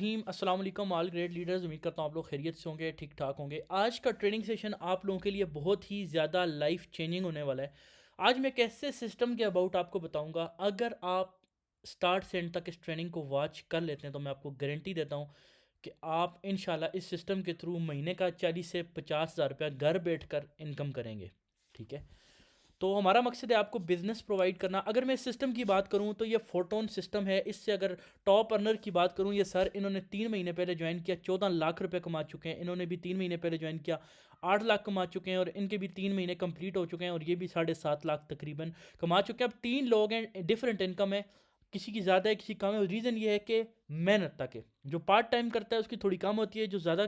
अस्सलाम वालेकुम all great leaders. उम्मीद करता हूँ आप लोग खैरियत से होंगे, ठीक ठाक होंगे। आज का ट्रेनिंग सेशन आप लोगों के लिए बहुत ही ज़्यादा लाइफ चेंजिंग होने वाला है। आज मैं एक ऐसे सिस्टम के अबाउट आपको बताऊंगा, अगर आप स्टार्ट से एंड तक इस ट्रेनिंग को वॉच कर लेते हैं तो मैं आपको गारंटी देता हूँ कि आप इंशाल्लाह इस सिस्टम के थ्रू महीने का 40 से 50 हज़ार रुपया घर बैठ कर इनकम करेंगे। ठीक है, तो हमारा मकसद है आपको बिजनेस प्रोवाइड करना। अगर मैं इस सिस्टम की बात करूं तो ये फोटोन सिस्टम है। इससे अगर टॉप अर्नर की बात करूं, ये सर इन्होंने 3 महीने पहले ज्वाइन किया, 14 लाख रुपए कमा चुके हैं। इन्होंने भी 3 महीने पहले ज्वाइन किया, 8 लाख कमा चुके हैं, और इनके भी 3 महीने कंप्लीट हो चुके हैं और ये भी 7.5 लाख तकरीबन कमा चुके हैं। अब 3 लोग हैं, डिफरेंट इनकम है, किसी की ज़्यादा है किसी कम है। रीज़न ये है कि मेहनत तक है। जो पार्ट टाइम करता है उसकी थोड़ी कम होती है, जो ज़्यादा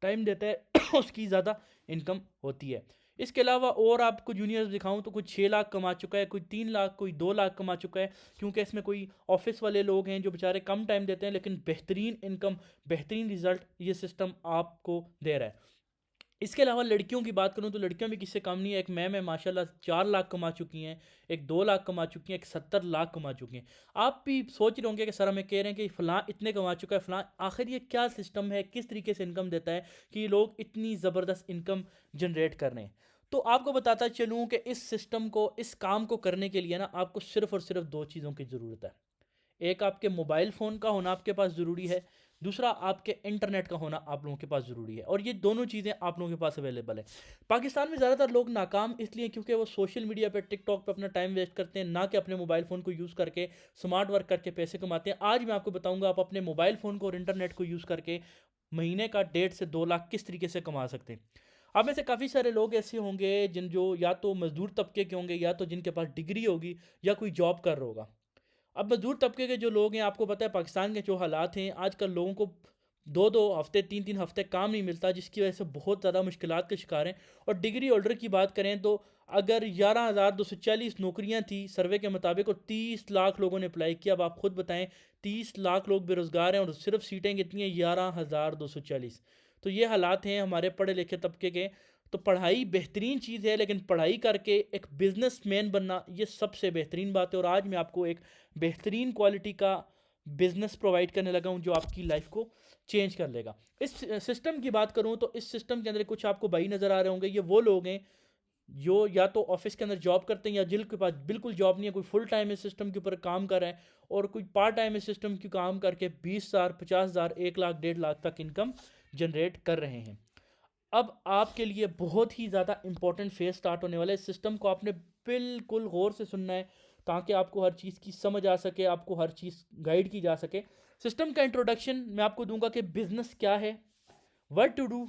टाइम देता है उसकी ज़्यादा इनकम होती है। इसके अलावा और आपको जूनियर्स दिखाऊं तो कोई 6 लाख कमा चुका है, कोई 3 लाख, कोई 2 लाख कमा चुका है। क्योंकि इसमें कोई ऑफिस वाले लोग हैं जो बेचारे कम टाइम देते हैं लेकिन बेहतरीन इनकम, बेहतरीन रिजल्ट ये सिस्टम आपको दे रहा है। इसके अलावा लड़कियों की बात करूं तो लड़कियों भी किससे कम नहीं है। एक मैम है माशाल्लाह 4 लाख कमा चुकी हैं, एक 2 लाख कमा चुकी हैं, एक 70 लाख कमा चुकी हैं। आप भी सोच रहे होंगे कि सर हमें कह रहे हैं कि फ़लाँ इतने कमा चुका है फ़लाँ, आखिर ये क्या सिस्टम है, किस तरीके से इनकम देता है कि ये लोग इतनी ज़बरदस्त इनकम जनरेट कर रहे हैं। तो आपको बताता चलूँ कि इस सिस्टम को, इस काम को करने के लिए ना आपको सिर्फ़ और सिर्फ दो चीज़ों की ज़रूरत है। एक आपके मोबाइल फ़ोन का होना आपके पास ज़रूरी है, दूसरा आपके इंटरनेट का होना आप लोगों के पास ज़रूरी है, और ये दोनों चीज़ें आप लोगों के पास अवेलेबल है। पाकिस्तान में ज़्यादातर लोग नाकाम इसलिए क्योंकि वो सोशल मीडिया पे, टिकटॉक पे अपना टाइम वेस्ट करते हैं, ना कि अपने मोबाइल फ़ोन को यूज़ करके स्मार्ट वर्क करके पैसे कमाते हैं। आज मैं आपको बताऊंगा आप अपने मोबाइल फ़ोन को और इंटरनेट को यूज़ करके महीने का 1.5 से 2 लाख किस तरीके से कमा सकते हैं। आप में से काफ़ी सारे लोग ऐसे होंगे जिन जो या तो मजदूर तबके के होंगे, या तो जिनके पास डिग्री होगी, या कोई जॉब कर रहा होगा। अब मजदूर तबके के जो लोग हैं, आपको पता है पाकिस्तान के जो हालात हैं आजकल, लोगों को 2-2 हफ्ते, 3-3 हफ्ते काम नहीं मिलता, जिसकी वजह से बहुत ज़्यादा मुश्किलात के शिकार हैं। और डिग्री होल्डर की बात करें तो अगर 11,240 नौकरियां थी सर्वे के मुताबिक, और 30 लाख लोगों ने अप्लाई किया। अब आप खुद बताएं, 30 लाख लोग बेरोज़गार हैं और सिर्फ सीटें कितनी हैं? 11,240। तो ये हालात हैं हमारे पढ़े लिखे तबके के। तो पढ़ाई बेहतरीन चीज़ है, लेकिन पढ़ाई करके एक बिजनेसमैन बनना ये सबसे बेहतरीन बात है। और आज मैं आपको एक बेहतरीन क्वालिटी का बिजनेस प्रोवाइड करने लगा हूँ जो आपकी लाइफ को चेंज कर लेगा। इस सिस्टम की बात करूँ तो इस सिस्टम के अंदर कुछ आपको भाई नज़र आ रहे होंगे, ये वो लोग हैं जो या तो ऑफिस के अंदर जॉब करते हैं, या जिनके पास बिल्कुल जॉब नहीं है, कोई फुल टाइम इस सिस्टम के ऊपर काम कर रहा है, और कोई पार्ट टाइम इस सिस्टम की काम करके 20,000, 50,000, 1 लाख, 1.5 लाख तक इनकम जनरेट कर रहे हैं। अब आपके लिए बहुत ही ज़्यादा इंपॉर्टेंट फेज स्टार्ट होने वाला है। इस सिस्टम को आपने बिल्कुल गौर से सुनना है ताकि आपको हर चीज़ की समझ आ सके, आपको हर चीज़ गाइड की जा सके। सिस्टम का इंट्रोडक्शन मैं आपको दूंगा कि बिजनेस क्या है, व्हाट टू डू,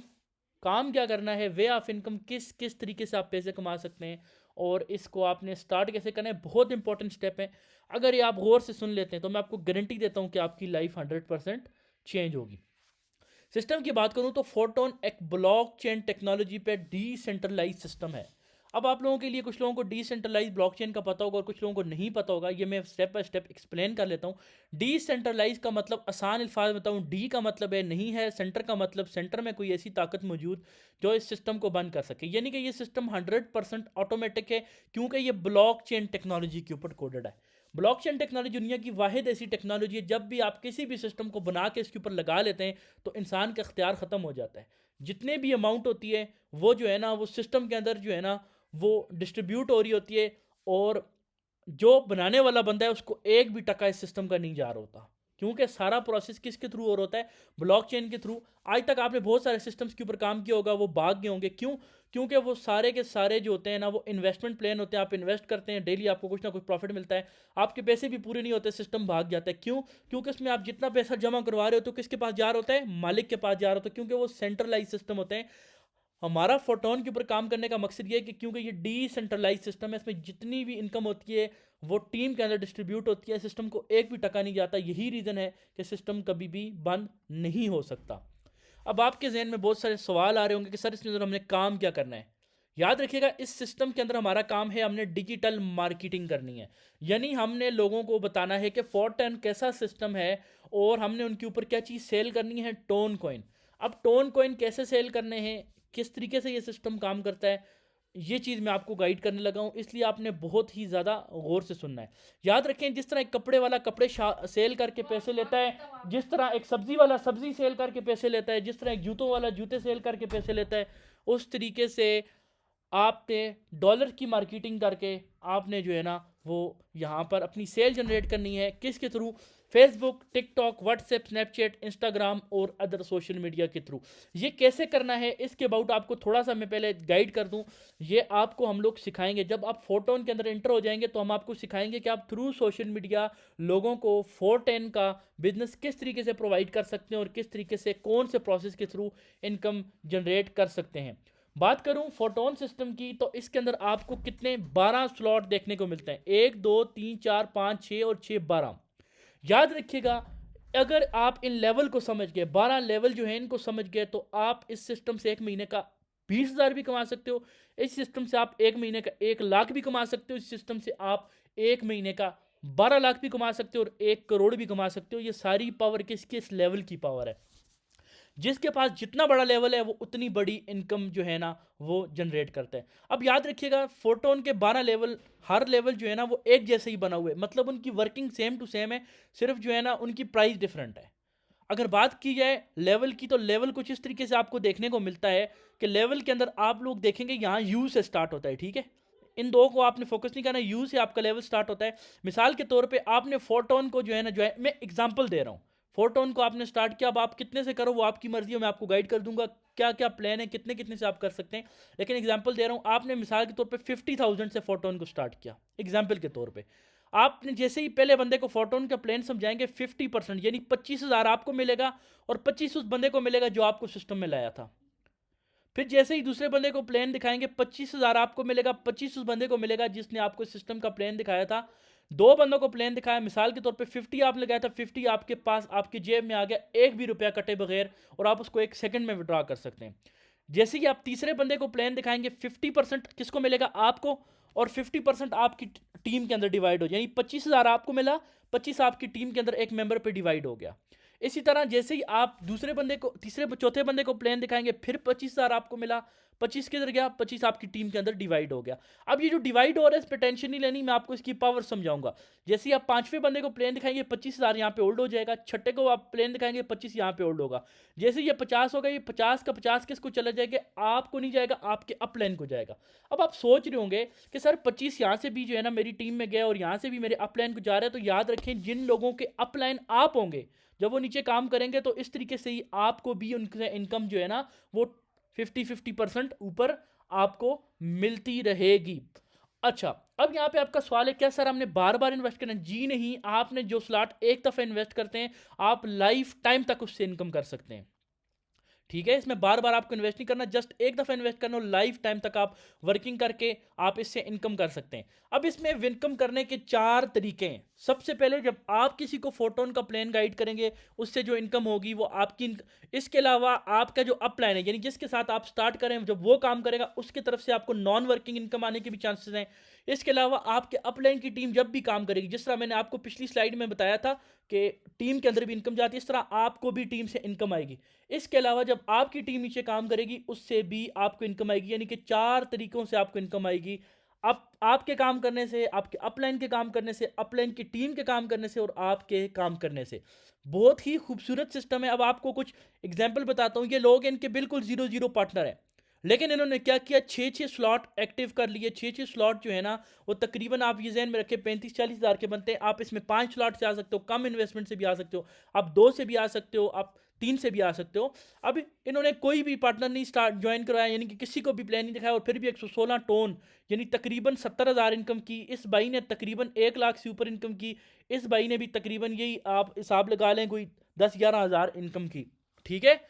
काम क्या करना है, वे ऑफ इनकम, किस किस तरीके से आप पैसे कमा सकते हैं, और इसको आपने स्टार्ट कैसे करना है। बहुत इंपॉर्टेंट स्टेप है। अगर ये आप गौर से सुन लेते हैं तो मैं आपको गारंटी देता हूँ कि आपकी लाइफ 100% चेंज होगी। सिस्टम की बात करूं तो फोटोन एक ब्लॉकचेन टेक्नोलॉजी पे डिसेंट्रलाइज सिस्टम है। अब आप लोगों के लिए, कुछ लोगों को डिसेंट्रलाइज ब्लॉकचेन का पता होगा और कुछ लोगों को नहीं पता होगा। ये मैं स्टेप बाय स्टेप एक्सप्लेन कर लेता हूँ। डिसेंट्रलाइज का मतलब, आसान अल्फाज बताऊँ, डी का मतलब है नहीं है, सेंटर का मतलब सेंटर में कोई ऐसी ताकत मौजूद जो इस सिस्टम को बंद कर सके। यानी कि ये सिस्टम 100% ऑटोमेटिक है, क्योंकि ये ब्लॉकचेन टेक्नोलॉजी के ऊपर कोडेड है। ब्लॉकचेन टेक्नोलॉजी दुनिया की वाहिद ऐसी टेक्नोलॉजी है, जब भी आप किसी भी सिस्टम को बना के इसके ऊपर लगा लेते हैं तो इंसान का इख्तियार ख़त्म हो जाता है। जितने भी अमाउंट होती है वो जो है ना, वो सिस्टम के अंदर जो है ना, वो डिस्ट्रीब्यूट हो रही होती है, और जो बनाने वाला बंदा है उसको एक भी टका इस सिस्टम का नहीं जा रहा होता, क्योंकि सारा प्रोसेस किसके थ्रू हो रहा होता है? ब्लॉकचेन के थ्रू। आज तक आपने बहुत सारे सिस्टम्स के ऊपर काम किया होगा, वो भाग गए होंगे। क्यों? क्योंकि वो सारे के सारे जो होते हैं ना, वो इन्वेस्टमेंट प्लान होते हैं। आप इन्वेस्ट करते हैं, डेली आपको कुछ ना कुछ प्रॉफिट मिलता है, आपके पैसे भी पूरे नहीं होते, सिस्टम भाग जाता है। क्यों? क्योंकि उसमें आप जितना पैसा जमा करवा रहे हो तो किसके पास जा रहा होता है? मालिक के पास जा रहा होता है, क्योंकि वो सेंट्रलाइज सिस्टम होते हैं। हमारा फोटोन के ऊपर काम करने का मकसद ये है कि क्योंकि ये डिसेंट्रलाइज सिस्टम है, इसमें जितनी भी इनकम होती है वो टीम के अंदर डिस्ट्रीब्यूट होती है, सिस्टम को एक भी टका नहीं जाता। यही रीज़न है कि सिस्टम कभी भी बंद नहीं हो सकता। अब आपके जहन में बहुत सारे सवाल आ रहे होंगे कि सर इसके अंदर हमने काम क्या करना है। याद रखिएगा, इस सिस्टम के अंदर हमारा काम है, हमने डिजिटल मार्केटिंग करनी है। यानी हमने लोगों को बताना है कि फोर्टन कैसा सिस्टम है, और हमने उनके ऊपर क्या चीज़ सेल करनी है? Tone coin. अब टोन कॉइन कैसे सेल करने हैं, किस तरीके से ये सिस्टम काम करता है, ये चीज़ मैं आपको गाइड करने लगा हूँ, इसलिए आपने बहुत ही ज़्यादा गौर से सुनना है। याद रखें, जिस तरह एक कपड़े वाला कपड़े सेल करके पैसे लेता है, जिस तरह एक सब्जी वाला सब्जी सेल करके पैसे लेता है, जिस तरह एक जूतों वाला जूते सेल करके पैसे लेता है, उस तरीके से आपने डॉलर की मार्केटिंग करके आपने जो है ना वो यहाँ पर अपनी सेल जनरेट करनी है। किसके through? Facebook, TikTok, WhatsApp, Snapchat, Instagram और अदर सोशल मीडिया के थ्रू। ये कैसे करना है इसके अबाउट आपको थोड़ा सा मैं पहले गाइड कर दूं। ये आपको हम लोग सिखाएंगे। जब आप फोटोन के अंदर एंटर हो जाएंगे तो हम आपको सिखाएंगे कि आप थ्रू सोशल मीडिया लोगों को 410 का बिजनेस किस तरीके से प्रोवाइड कर सकते हैं और किस तरीके से कौन से प्रोसेस के थ्रू इनकम जनरेट कर सकते हैं। बात करूं फोटोन सिस्टम की, तो इसके अंदर आपको कितने 12 स्लॉट देखने को मिलते हैं। 1 2 3 4 5 6 और 6 12। याद रखिएगा, अगर आप इन लेवल को समझ गए, 12 लेवल जो है इनको समझ गए, तो आप इस सिस्टम से एक महीने का 20,000 भी कमा सकते हो। इस सिस्टम से आप एक महीने का 1 लाख भी कमा सकते हो। इस सिस्टम से आप एक महीने का 12 लाख भी कमा सकते हो और 1 करोड़ भी कमा सकते हो। ये सारी पावर किसके? इस लेवल की पावर है। जिसके पास जितना बड़ा लेवल है वो उतनी बड़ी इनकम जो है ना वो जनरेट करता है। अब याद रखिएगा, फोटोन के 12 लेवल, हर लेवल जो है ना वो एक जैसे ही बना हुआ है, मतलब उनकी वर्किंग सेम टू सेम है, सिर्फ जो है ना उनकी प्राइस डिफरेंट है। अगर बात की जाए लेवल की, तो लेवल कुछ इस तरीके से आपको देखने को मिलता है कि लेवल के अंदर आप लोग देखेंगे यहाँ यू से स्टार्ट होता है, ठीक है। इन दो को आपने फोकस नहीं करना, यू से आपका लेवल स्टार्ट होता है। मिसाल के तौर पे आपने फोटोन को जो है ना, जो है मैं एग्जांपल दे रहा हूँ, फोटोन को आपने स्टार्ट किया। अब आप कितने से करो वो आपकी मर्जी है, मैं आपको गाइड कर दूंगा क्या क्या प्लान है, कितने कितने से आप कर सकते हैं। लेकिन एग्जांपल दे रहा हूँ, आपने मिसाल के तौर पे 50,000 से फोटोन को स्टार्ट किया एग्जांपल के तौर पे। आपने जैसे ही पहले बंदे को फोटोन का प्लान समझाएंगे, 50% यानी 25,000 आपको मिलेगा और 25 उस बंदे को मिलेगा जो आपको सिस्टम में लाया था। फिर जैसे ही दूसरे बंदे को प्लान दिखाएंगे, 25,000 आपको मिलेगा, 25 उस बंदे को मिलेगा जिसने आपको सिस्टम का प्लान दिखाया था। दो बंदों को प्लान दिखाया, मिसाल के तौर पे 50 आपने लगाया था, 50 आपके पास आपकी जेब में आ गया, एक भी रुपया कटे बगैर, और आप उसको 1 सेकंड में विड्रॉ कर सकते हैं। जैसे कि आप तीसरे बंदे को प्लान दिखाएंगे, 50% किसको मिलेगा? आपको, और 50% आपकी टीम के अंदर डिवाइड हो, यानी 25,000 आपको मिला, 25 आपकी टीम के अंदर एक मेंबर पे डिवाइड हो गया। इसी तरह जैसे ही आप दूसरे बंदे को, तीसरे चौथे बंदे को प्लान दिखाएंगे, फिर 25,000 आपको मिला, 25 किधर गया? 25 आपकी टीम के अंदर डिवाइड हो गया। अब ये जो डिवाइड हो रहा है इस पर टेंशन नहीं लेनी, मैं आपको इसकी पावर समझाऊंगा। जैसे ही आप पांचवें बंदे को प्लान दिखाएंगे, 25,000 यहाँ पे होल्ड हो जाएगा। छठे को आप प्लान दिखाएंगे, 25 यहाँ पे होल्ड होगा। जैसे ये 50 होगा, ये 50 का 50 किसको चला जाएगा? आपको नहीं जाएगा, आपके अपलाइन को जाएगा। अब आप सोच रहे होंगे कि सर 25 यहाँ से भी जो है ना मेरी टीम में गया और यहाँ से भी मेरे अपलाइन को जा रहा है। तो याद रखें, जिन लोगों के अपलाइन आप होंगे, जब वो नीचे काम करेंगे, तो इस तरीके से ही आपको भी उनसे इनकम जो है ना वो 50-50% ऊपर आपको मिलती रहेगी। अच्छा, अब यहाँ पे आपका सवाल है, क्या सर हमने बार बार इन्वेस्ट करना है? जी नहीं, आपने जो स्लॉट एक दफ़ा इन्वेस्ट करते हैं, आप लाइफ टाइम तक उससे इनकम कर सकते हैं। ठीक है, इसमें बार बार आपको इन्वेस्ट नहीं करना, जस्ट एक दफ़ा इन्वेस्ट करना और लाइफ टाइम तक आप वर्किंग करके आप इससे इनकम कर सकते हैं। अब इसमें इनकम करने के 4 तरीके हैं। सबसे पहले, जब आप किसी को फोटोन का प्लान गाइड करेंगे, उससे जो इनकम होगी वो आपकी। इसके अलावा आपका जो अप प्लान है, यानी जिसके साथ आप स्टार्ट करें, जब वो काम करेगा उसकी तरफ से आपको नॉन वर्किंग इनकम आने के भी चांसेस हैं। इसके अलावा आपके अपलाइन की टीम जब भी काम करेगी, जिस तरह मैंने आपको पिछली स्लाइड में बताया था कि टीम के अंदर भी इनकम जाती है, इस तरह आपको भी टीम से इनकम आएगी। इसके अलावा जब आपकी टीम नीचे काम करेगी, उससे भी आपको इनकम आएगी। यानी कि 4 तरीकों से आपको इनकम आएगी। आपके काम करने से, आपके अपलाइन के काम करने से, अपलाइन की टीम के काम करने से और आपके काम करने से। बहुत ही खूबसूरत सिस्टम है। अब आपको कुछ एग्जाम्पल बताता हूँ। ये लोग इनके बिल्कुल 0-0 पार्टनर है, लेकिन इन्होंने क्या किया, 6-6 स्लॉट एक्टिव कर लिए। 6-6 स्लॉट जो है ना वो तकरीबन, आप ये ज़हन में रखें, 35-40 हज़ार के बनते हैं। आप इसमें 5 स्लॉट से आ सकते हो, कम इन्वेस्टमेंट से भी आ सकते हो, आप 2 से भी आ सकते हो, आप 3 से भी आ सकते हो। अब इन्होंने कोई भी पार्टनर नहीं स्टार्ट ज्वाइन करवाया, यानी कि किसी को भी प्लान नहीं दिखाया, और फिर भी 116 टोन यानी तकरीबन 70,000 इनकम की। इस भाई ने तकरीबन 1 लाख से ऊपर इनकम की। इस भाई ने भी तकरीबन यही आप हिसाब लगा लें, कोई 10-11 हज़ार इनकम की। ठीक है,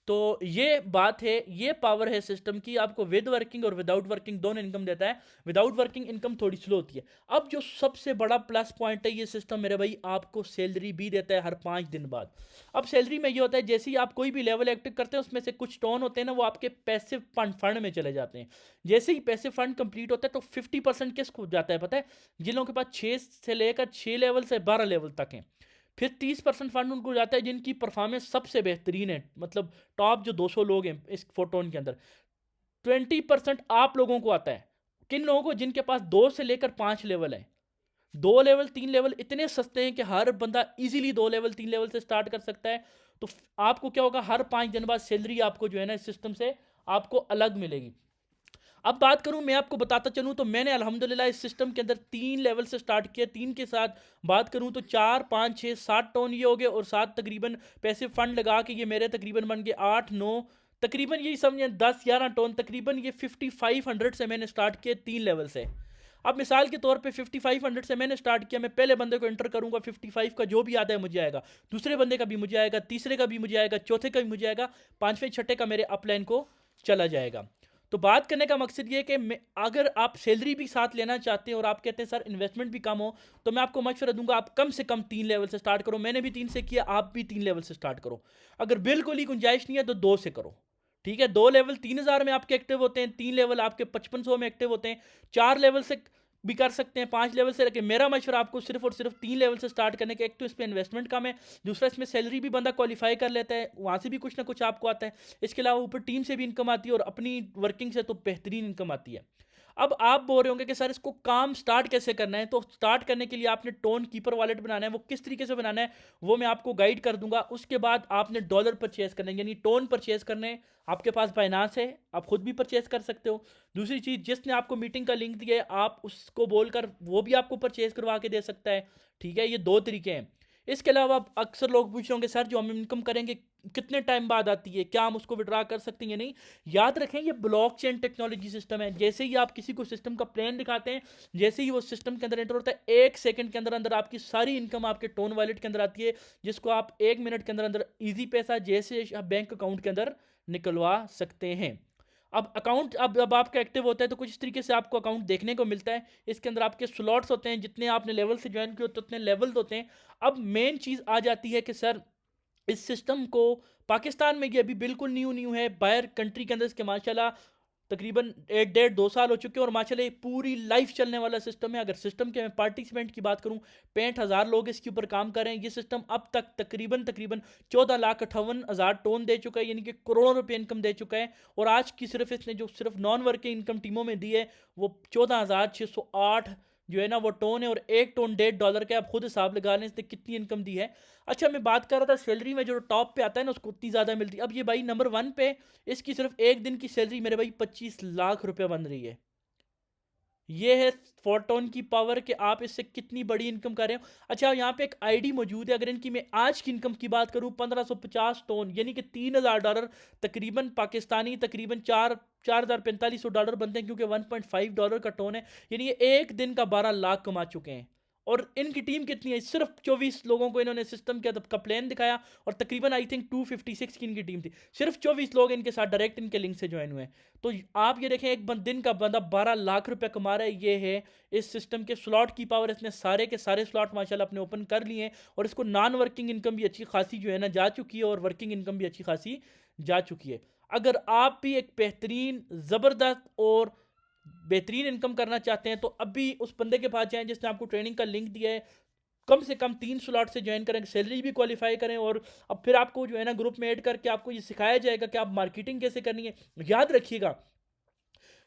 तो ये बात है, ये पावर है सिस्टम की। आपको विद वर्किंग और विदाउट वर्किंग दोनों इनकम देता है। विदाउट वर्किंग इनकम थोड़ी स्लो होती है। अब जो सबसे बड़ा प्लस पॉइंट है, ये सिस्टम मेरे भाई आपको सैलरी भी देता है हर 5 दिन बाद। अब सैलरी में ये होता है, जैसे ही आप कोई भी लेवल एक्टिव करते हैं, उसमें से कुछ टोन होते हैं ना, वो आपके पैसिव फंड में चले जाते हैं। जैसे ही पैसिव फंड कंप्लीट होता है, तो 50% किसको जाता है पता है? जिन लोगों के पास 6 से लेकर 6 लेवल से 12 लेवल तक हैं। फिर 30% फंड उनको जाता है जिनकी परफॉर्मेंस सबसे बेहतरीन है, मतलब टॉप जो 200 लोग हैं इस फोटोन के अंदर। 20% आप लोगों को आता है। किन लोगों को? जिनके पास 2 से लेकर 5 लेवल है। 2 लेवल 3 लेवल इतने सस्ते हैं कि हर बंदा इजीली 2 लेवल 3 लेवल से स्टार्ट कर सकता है। तो आपको क्या होगा, हर 5 दिन बाद सैलरी आपको जो है ना इस सिस्टम से आपको अलग मिलेगी। अब बात करूं, मैं आपको बताता चलूं तो मैंने अल्हम्दुलिल्लाह इस सिस्टम के अंदर 3 लेवल से स्टार्ट किया। 3 के साथ बात करूं तो 4 5 6 7 टोन ये हो गए, और 7 तकरीबन पैसे फंड लगा के ये मेरे तकरीबन बन गए 8 9, तकरीबन यही समझें 10 11 टोन, तकरीबन ये 5500 से मैंने स्टार्ट किया 3 लेवल से। अब मिसाल के तौर पे 5500 से मैंने स्टार्ट किया, मैं पहले बंदे को एंटर करूंगा, 55 का जो भी आता है मुझे आएगा, दूसरे बंदे का भी मुझे आएगा, तीसरे का भी मुझे आएगा, चौथे का भी मुझे आएगा, पांचवें छठे का मेरे अपलाइन को चला जाएगा। तो बात करने का मकसद ये कि अगर आप सैलरी भी साथ लेना चाहते हैं और आप कहते हैं सर इन्वेस्टमेंट भी कम हो, तो मैं आपको मशवरा दूंगा आप कम से कम 3 लेवल से स्टार्ट करो। मैंने भी 3 से किया, आप भी 3 लेवल से स्टार्ट करो। अगर बिल्कुल ही गुंजाइश नहीं है तो 2 से करो, ठीक है। 2 लेवल 3000 में आपके एक्टिव होते हैं, 3 लेवल आपके 5500 में एक्टिव होते हैं, 4 लेवल से भी कर सकते हैं, 5 लेवल से। लेकिन मेरा मशवरा आपको सिर्फ और सिर्फ 3 लेवल से स्टार्ट करने के। एक तो इस पर इन्वेस्टमेंट कम है, दूसरा इसमें सैलरी भी बंदा क्वालिफाई कर लेता है, वहाँ से भी कुछ ना कुछ आपको आता है। इसके अलावा ऊपर टीम से भी इनकम आती है और अपनी वर्किंग से तो बेहतरीन इनकम आती है। अब आप बोल रहे होंगे कि सर इसको काम स्टार्ट कैसे करना है? तो स्टार्ट करने के लिए आपने टोन कीपर वॉलेट बनाना है। वो किस तरीके से बनाना है वो मैं आपको गाइड कर दूंगा। उसके बाद आपने डॉलर परचेज करना है, यानी टोन परचेज करने हैं। आपके पास बाइनांस है, आप खुद भी परचेज कर सकते हो। दूसरी चीज़, जिसने आपको मीटिंग का लिंक दिया है आप उसको बोलकर वो भी आपको परचेज करवा के दे सकता है, ठीक है। ये 2 तरीके हैं। इसके अलावा अक्सर लोग पूछ रहे होंगे सर जो हम इनकम करेंगे कितने टाइम बाद आती है, क्या हम उसको विड्रा कर सकते हैं या नहीं? याद रखें ये ब्लॉकचेन टेक्नोलॉजी सिस्टम है। जैसे ही आप किसी को सिस्टम का प्लान दिखाते हैं, जैसे ही वो सिस्टम के अंदर एंटर होता है, 1 सेकंड के अंदर अंदर आपकी सारी इनकम आपके टोन वॉलेट के अंदर आती है, जिसको आप 1 मिनट के अंदर अंदर ईजी पैसा जैसे बैंक अकाउंट के अंदर निकलवा सकते हैं। अब अकाउंट अब आपका एक्टिव होता है तो कुछ इस तरीके से आपको अकाउंट देखने को मिलता है। इसके अंदर आपके स्लॉट्स होते हैं, जितने आपने लेवल से ज्वाइन किए होते हैं उतने लेवल होते हैं। अब मेन चीज़ आ जाती है कि सर इस सिस्टम को पाकिस्तान में ये अभी बिल्कुल न्यू न्यू है। बाहर कंट्री के अंदर इसके माशाल्लाह तकरीबन 1 डेढ़ 2 साल हो चुके हैं और माशाल्लाह एक पूरी लाइफ चलने वाला सिस्टम है। अगर सिस्टम के मैं पार्टिसिपेंट की बात करूं, 65,000 लोग इसके ऊपर काम कर रहे हैं। ये सिस्टम अब तक तकरीबन तकरीबन 14,58,000 टोन दे चुका है, यानी कि करोड़ों रुपए इनकम दे चुका है। और आज की सिर्फ इसने जो सिर्फ नॉन वर्किंग इनकम टीमों में दी है वो 14,608 जो है ना वो टोन है, और 1 टोन $1.5 का। आप खुद हिसाब लगा लें इसने कितनी इनकम दी है। अच्छा, मैं बात कर रहा था सैलरी में, जो टॉप पे आता है ना उसको उतनी ज़्यादा मिलती है। अब ये भाई नंबर 1 पे, इसकी सिर्फ एक दिन की सैलरी मेरे भाई 25 लाख रुपए बन रही है। ये है फोटोन की पावर कि आप इससे कितनी बड़ी इनकम कर रहे हो। अच्छा, यहाँ पे एक आईडी मौजूद है। अगर इनकी मैं आज की इनकम की बात करूँ, 1550 टोन यानी कि $3,000 तकरीबन पाकिस्तानी तकरीबन 4,4500 बनते हैं, क्योंकि $1.5 का टोन है। यानी ये एक दिन का 12 लाख कमा चुके हैं। और इनकी टीम कितनी है? सिर्फ 24 लोगों को इन्होंने सिस्टम का प्लान दिखाया, और तकरीबन आई थिंक 256 की इनकी टीम थी। सिर्फ 24 लोग इनके साथ डायरेक्ट इनके लिंक से ज्वाइन हुए हैं। तो आप ये देखें, एक दिन का बंदा 12 लाख रुपए कमा रहा है। ये है इस सिस्टम के स्लॉट की पावर। इसने सारे के सारे स्लॉट माशाल्लाह अपने ओपन कर लिए हैं, और इसको नॉन वर्किंग इनकम भी अच्छी खासी जो है ना जा चुकी है, और वर्किंग इनकम भी अच्छी खासी जा चुकी है। अगर आप भी एक बेहतरीन ज़बरदस्त और बेहतरीन इनकम करना चाहते हैं तो अभी उस बंदे के पास जाएं जिसने आपको ट्रेनिंग का लिंक दिया है। कम से कम 3 स्लॉट से ज्वाइन करें, सैलरी भी क्वालिफाई करें, और अब फिर आपको जो है ना ग्रुप में ऐड करके आपको ये सिखाया जाएगा कि आप मार्केटिंग कैसे करनी है। याद रखिएगा,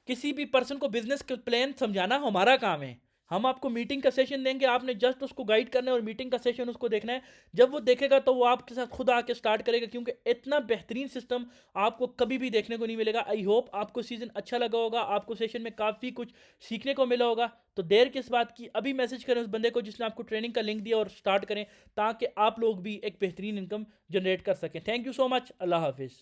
किसी भी पर्सन को बिजनेस प्लान समझाना हमारा काम है। हम आपको मीटिंग का सेशन देंगे, आपने जस्ट उसको गाइड करना है और मीटिंग का सेशन उसको देखना है। जब वो देखेगा तो वो आपके साथ खुद आके स्टार्ट करेगा, क्योंकि इतना बेहतरीन सिस्टम आपको कभी भी देखने को नहीं मिलेगा। आई होप आपको सीजन अच्छा लगा होगा, आपको सेशन में काफ़ी कुछ सीखने को मिला होगा। तो देर किस बात की, अभी मैसेज करें उस बंदे को जिसने आपको ट्रेनिंग का लिंक दिया और स्टार्ट करें, ताकि आप लोग भी एक बेहतरीन इनकम जनरेट कर सकें। Thank you so much. अल्लाह हाफिज़।